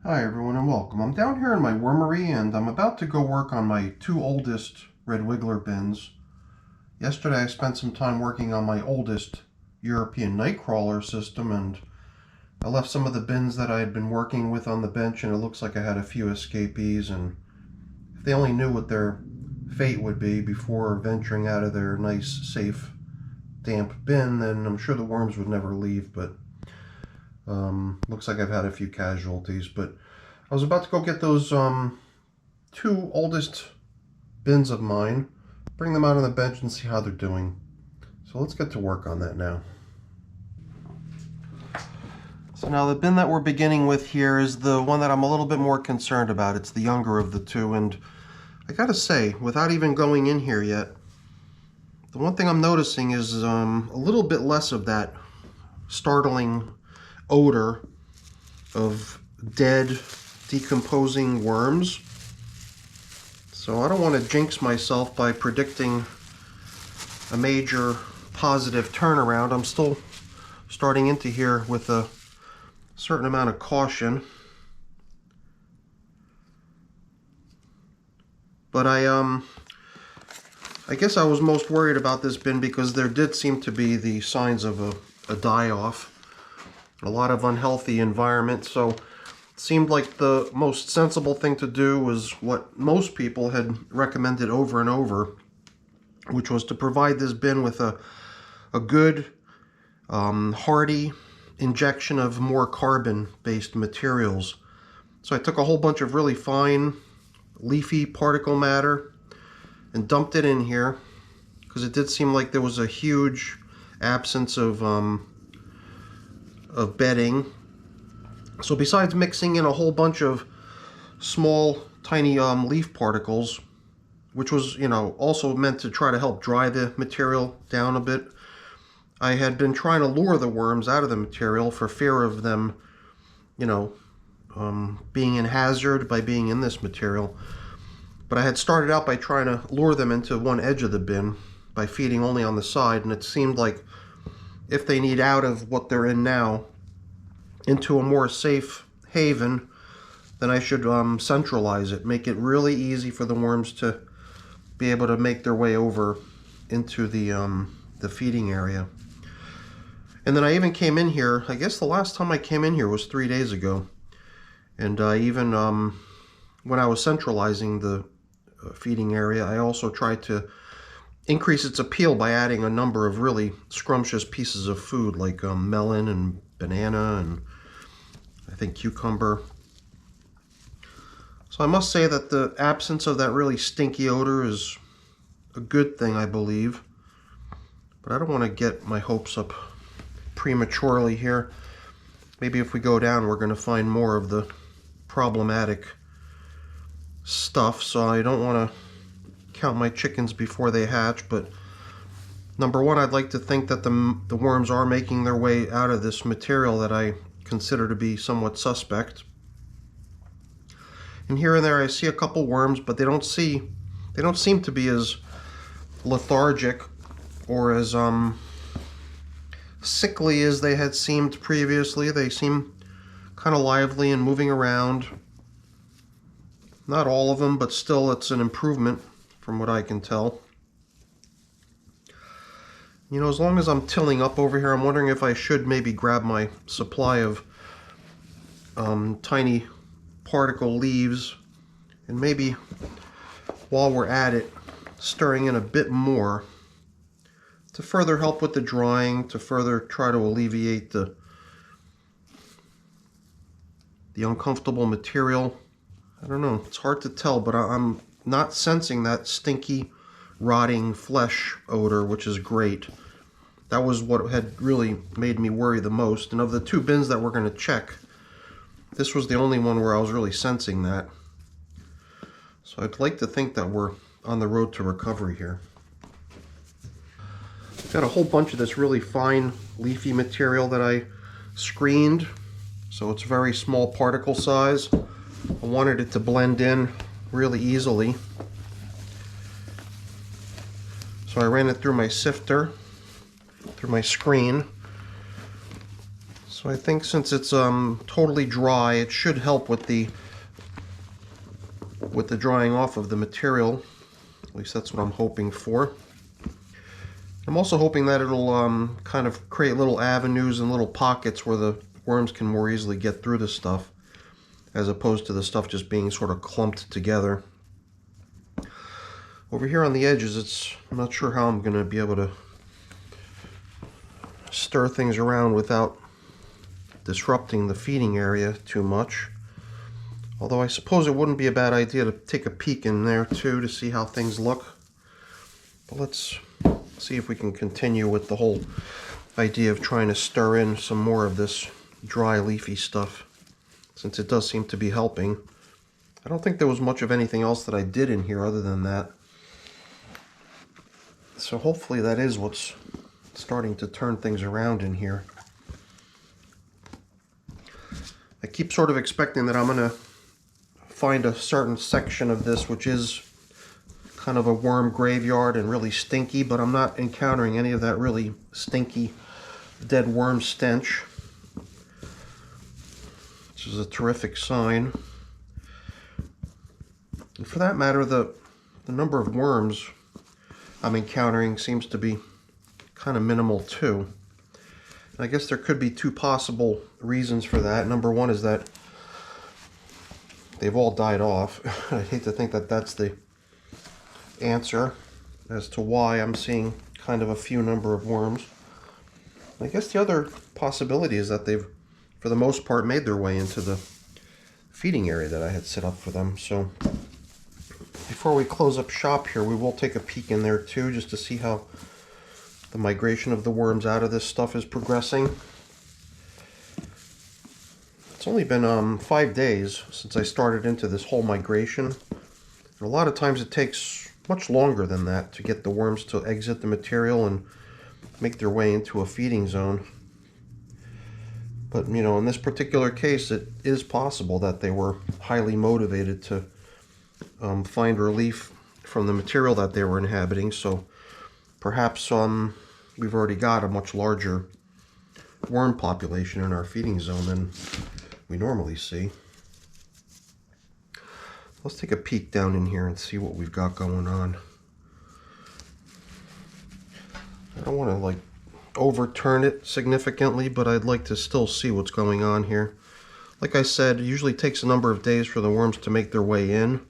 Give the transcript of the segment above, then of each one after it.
Hi everyone and welcome. I'm down here in my wormery and I'm about to go work on my two oldest red wiggler bins. Yesterday I spent some time working on my oldest European nightcrawler system, and I left some of the bins that I had been working with on the bench, and it looks like I had a few escapees, and if they only knew what their fate would be before venturing out of their nice, safe, damp bin, then I'm sure the worms would never leave, but looks like I've had a few casualties. But I was about to go get those two oldest bins of mine, bring them out on the bench and see how they're doing. So let's get to work on that now. So now the bin that we're beginning with here is the one that I'm a little bit more concerned about. It's the younger of the two, and I gotta say, without even going in here yet, the one thing I'm noticing is a little bit less of that startling odor of dead, decomposing worms. So I don't want to jinx myself by predicting a major positive turnaround. I'm still starting into here with a certain amount of caution. But I guess I was most worried about this bin because there did seem to be the signs of a die-off. A lot of unhealthy environment, so it seemed like the most sensible thing to do was what most people had recommended over and over, which was to provide this bin with a good, hearty injection of more carbon-based materials. So I took a whole bunch of really fine, leafy particle matter and dumped it in here, because it did seem like there was a huge absence of bedding. So besides mixing in a whole bunch of small, tiny leaf particles, which was, also meant to try to help dry the material down a bit, I had been trying to lure the worms out of the material for fear of them, being in hazard by being in this material. But I had started out by trying to lure them into one edge of the bin by feeding only on the side, and it seemed like if they need out of what they're in now into a more safe haven, then I should centralize it, make it really easy for the worms to be able to make their way over into the feeding area. And then I even came in here, I guess the last time I came in here was 3 days ago, and even when I was centralizing the feeding area, I also tried to increase its appeal by adding a number of really scrumptious pieces of food, like melon and banana and I think cucumber. So I must say that the absence of that really stinky odor is a good thing, I believe. But I don't want to get my hopes up prematurely here. Maybe if we go down, we're going to find more of the problematic stuff, so I don't want to count my chickens before they hatch. But number one, I'd like to think that the worms are making their way out of this material that I consider to be somewhat suspect. And here and there I see a couple worms, but they don't seem to be as lethargic or as sickly as they had seemed previously. They seem kind of lively and moving around. Not all of them, but still it's an improvement from what I can tell. As long as I'm tilling up over here, I'm wondering if I should maybe grab my supply of tiny particle leaves, and maybe while we're at it, stirring in a bit more to further help with the drying, to further try to alleviate the uncomfortable material. I don't know, it's hard to tell, but I'm not sensing that stinky, rotting flesh odor, which is great. That was what had really made me worry the most. And of the two bins that we're going to check, this was the only one where I was really sensing that. So I'd like to think that we're on the road to recovery here. I've got a whole bunch of this really fine leafy material that I screened, so it's very small particle size. I wanted it to blend in really easily. So I ran it through my sifter, through my screen. So I think since it's totally dry, it should help with the drying off of the material. At least that's what I'm hoping for. I'm also hoping that it'll kind of create little avenues and little pockets where the worms can more easily get through the stuff, as opposed to the stuff just being sort of clumped together. Over here on the edges, I'm not sure how I'm going to be able to stir things around without disrupting the feeding area too much. Although I suppose it wouldn't be a bad idea to take a peek in there too to see how things look. But let's see if we can continue with the whole idea of trying to stir in some more of this dry leafy stuff, since it does seem to be helping. I don't think there was much of anything else that I did in here other than that. So hopefully that is what's starting to turn things around in here. I keep sort of expecting that I'm going to find a certain section of this which is kind of a worm graveyard and really stinky, but I'm not encountering any of that really stinky dead worm stench, which is a terrific sign. And for that matter, the number of worms I'm encountering seems to be kind of minimal too. And I guess there could be two possible reasons for that. Number one is that they've all died off. I hate to think that that's the answer as to why I'm seeing kind of a few number of worms. I guess the other possibility is that they've, for the most part, made their way into the feeding area that I had set up for them. So before we close up shop here, we will take a peek in there too, just to see how the migration of the worms out of this stuff is progressing. It's only been 5 days since I started into this whole migration. And a lot of times it takes much longer than that to get the worms to exit the material and make their way into a feeding zone. But, you know, in this particular case, it is possible that they were highly motivated to find relief from the material that they were inhabiting. So perhaps we've already got a much larger worm population in our feeding zone than we normally see. Let's take a peek down in here and see what we've got going on. I don't want to like overturn it significantly, but I'd like to still see what's going on here. Like I said, it usually takes a number of days for the worms to make their way in.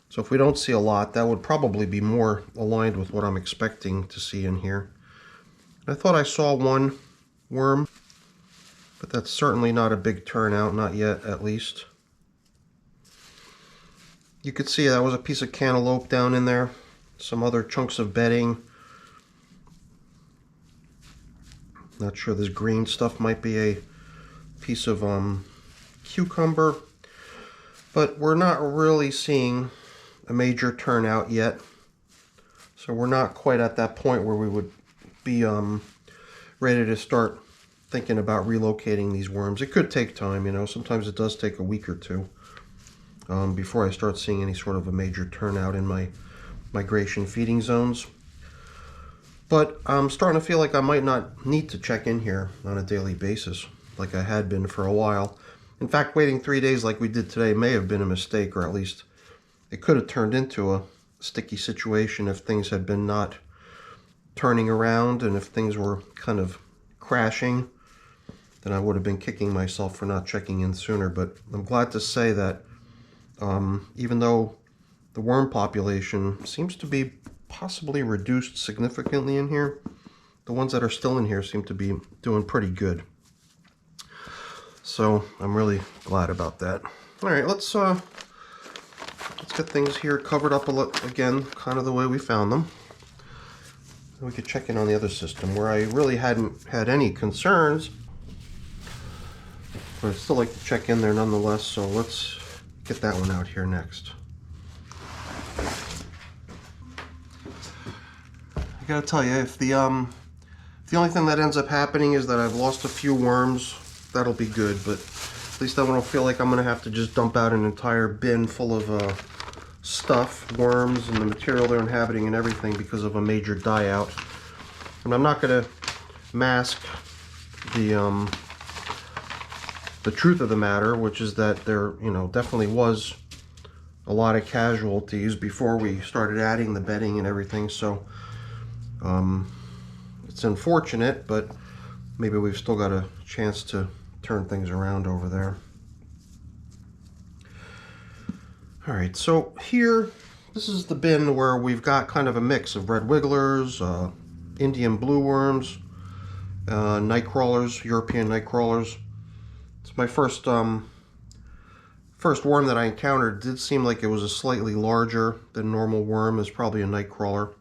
So if we don't see a lot, that would probably be more aligned with what I'm expecting to see in here. I thought I saw one worm, but that's certainly not a big turnout, not yet at least. You could see that was a piece of cantaloupe down in there, some other chunks of bedding. Not sure, this green stuff might be a piece of cucumber, but we're not really seeing a major turnout yet. So we're not quite at that point where we would be ready to start thinking about relocating these worms. It could take time, you know, sometimes it does take a week or two before I start seeing any sort of a major turnout in my migration feeding zones. But I'm starting to feel like I might not need to check in here on a daily basis like I had been for a while. In fact, waiting 3 days like we did today may have been a mistake, or at least it could have turned into a sticky situation if things had been not turning around, and if things were kind of crashing, then I would have been kicking myself for not checking in sooner. But I'm glad to say that even though the worm population seems to be possibly reduced significantly in here, the ones that are still in here seem to be doing pretty good. So I'm really glad about that. All right, let's get things here covered up again, kind of the way we found them. We could check in on the other system where I really hadn't had any concerns, but I'd still like to check in there nonetheless. So let's get that one out here next. I gotta tell you, if the only thing that ends up happening is that I've lost a few worms, that'll be good. But at least I don't feel like I'm gonna have to just dump out an entire bin full of stuff, worms, and the material they're inhabiting and everything because of a major die out. And I'm not gonna mask the the truth of the matter, which is that there, definitely was a lot of casualties before we started adding the bedding and everything. So it's unfortunate, but maybe we've still got a chance to turn things around over there. All right, so here, this is the bin where we've got kind of a mix of red wigglers, Indian blue worms, night crawlers, European night crawlers. It's my first worm that I encountered. Did seem like it was a slightly larger than normal worm. Is probably a night crawler.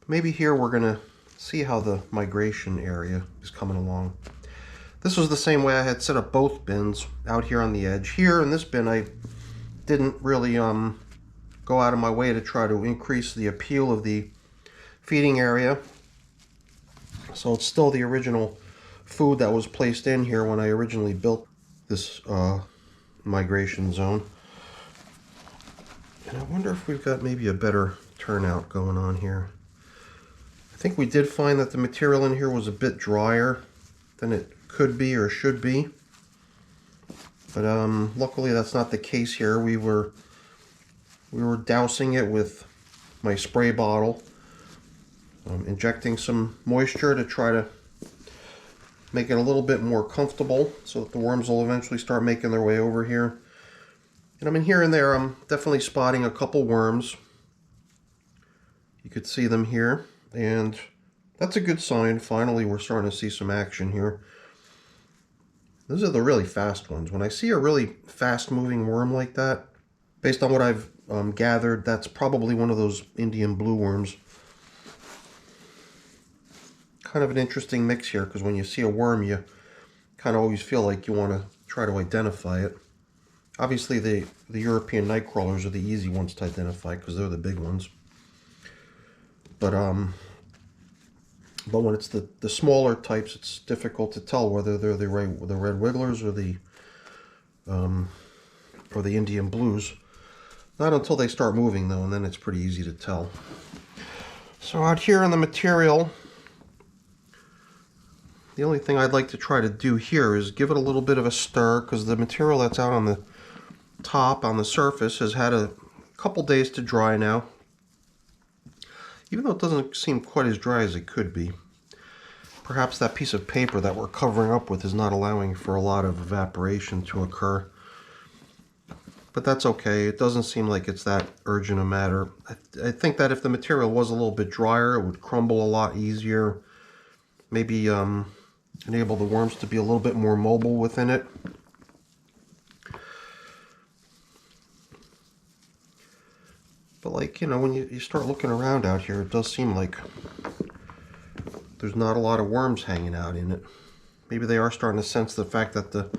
But maybe here we're gonna see how the migration area is coming along. This was the same way I had set up both bins out here on the edge. Here in this bin, I didn't really go out of my way to try to increase the appeal of the feeding area. So it's still the original food that was placed in here when I originally built this migration zone. And I wonder if we've got maybe a better turnout going on here. I think we did find that the material in here was a bit drier than it could be or should be. But luckily that's not the case here. We were dousing it with my spray bottle, injecting some moisture to try to make it a little bit more comfortable so that the worms will eventually start making their way over here. And I mean, here and there I'm definitely spotting a couple worms. You could see them here, and that's a good sign. Finally we're starting to see some action here. Those are the really fast ones. When I see a really fast moving worm like that, based on what I've gathered, that's probably one of those Indian blue worms. Kind of an interesting mix here, because when you see a worm, you kind of always feel like you want to try to identify it. Obviously, the European night crawlers are the easy ones to identify because they're the big ones. But when it's the smaller types, it's difficult to tell whether they're the red wigglers or the Indian blues. Not until they start moving though, and then it's pretty easy to tell. So out here in the material, the only thing I'd like to try to do here is give it a little bit of a stir, because the material that's out on the top, on the surface, has had a couple days to dry now. Even though it doesn't seem quite as dry as it could be. Perhaps that piece of paper that we're covering up with is not allowing for a lot of evaporation to occur. But that's okay. It doesn't seem like it's that urgent a matter. I think that if the material was a little bit drier, it would crumble a lot easier. Maybe enable the worms to be a little bit more mobile within it. But like, when you start looking around out here, it does seem like there's not a lot of worms hanging out in it. Maybe they are starting to sense the fact that the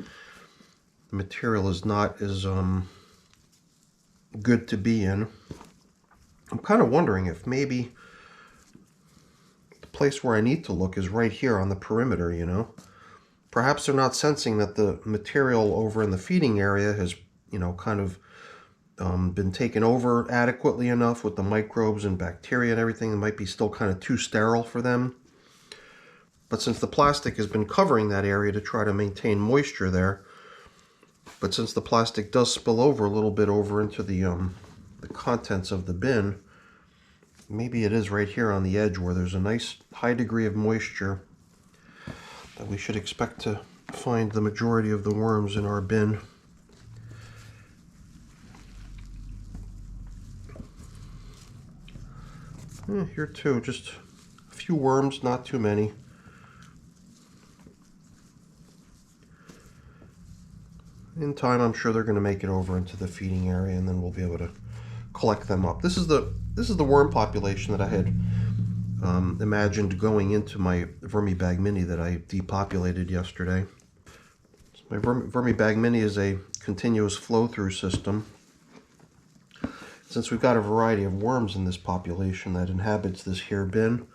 material is not as good to be in. I'm kind of wondering if maybe the place where I need to look is right here on the perimeter, Perhaps they're not sensing that the material over in the feeding area has, kind of been taken over adequately enough with the microbes and bacteria and everything. It might be still kind of too sterile for them. But since the plastic has been covering that area to try to maintain moisture there, but since the plastic does spill over a little bit over into the contents of the bin, maybe it is right here on the edge where there's a nice high degree of moisture that we should expect to find the majority of the worms in our bin. Here too, just a few worms, not too many. In time, I'm sure they're going to make it over into the feeding area, and then we'll be able to collect them up. This is the worm population that I had imagined going into my Vermibag Mini that I depopulated yesterday. So my Vermibag Mini is a continuous flow-through system. Since we've got a variety of worms in this population that inhabits this here bin,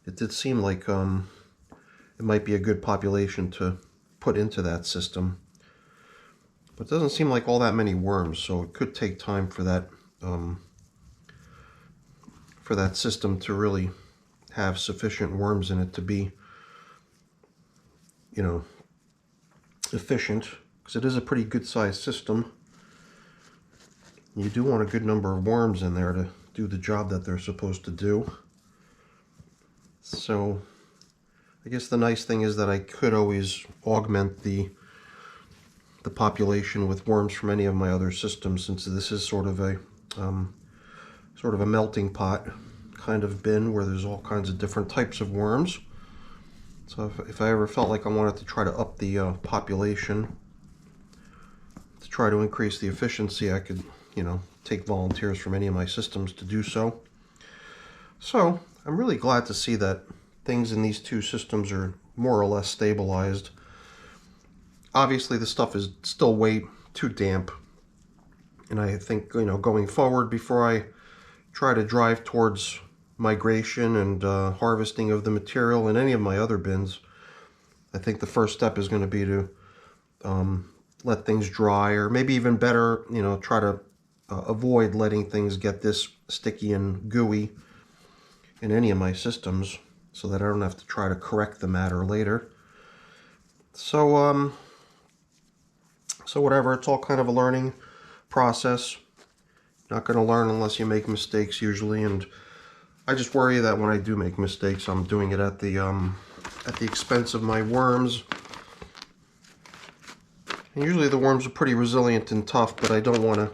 it did seem like it might be a good population to put into that system. But it doesn't seem like all that many worms, so it could take time for that system to really have sufficient worms in it to be, efficient, because it is a pretty good sized system. You do want a good number of worms in there to do the job that they're supposed to do. So I guess the nice thing is that I could always augment the population with worms from any of my other systems, since this is sort of a melting pot kind of bin where there's all kinds of different types of worms. So if I ever felt like I wanted to try to up the population to try to increase the efficiency, I could, you know, take volunteers from any of my systems to do so. So I'm really glad to see that things in these two systems are more or less stabilized. Obviously the stuff is still way too damp, and I think, you know, going forward, before I try to drive towards migration and harvesting of the material in any of my other bins, I think the first step is going to be to let things dry, or maybe even better, you know, try to avoid letting things get this sticky and gooey in any of my systems, so that I don't have to try to correct the matter later. So whatever, it's all kind of a learning process. Not going to learn unless you make mistakes usually, and I just worry that when I do make mistakes, I'm doing it at the expense of my worms. And usually the worms are pretty resilient and tough, but I don't want to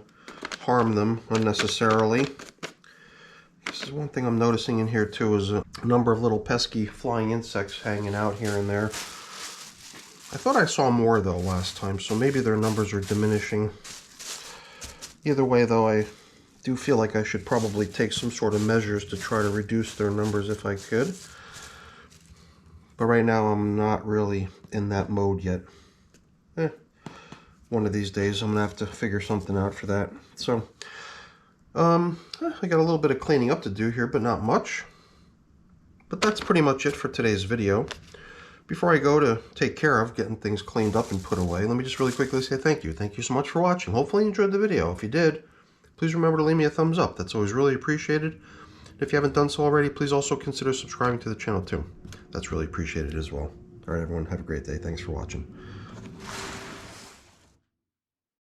harm them unnecessarily. This is one thing I'm noticing in here too, is a number of little pesky flying insects hanging out here and there. I thought I saw more though last time, so maybe their numbers are diminishing. Either way though, I do feel like I should probably take some sort of measures to try to reduce their numbers if I could. But right now I'm not really in that mode yet. One of these days I'm gonna have to figure something out for that. So I got a little bit of cleaning up to do here, but not much. But that's pretty much it for today's video. Before I go to take care of getting things cleaned up and put away, let me just really quickly say thank you. Thank you so much for watching. Hopefully you enjoyed the video. If you did, please remember to leave me a thumbs up. That's always really appreciated. If you haven't done so already, please also consider subscribing to the channel too. That's really appreciated as well. All right, everyone, have a great day. Thanks for watching.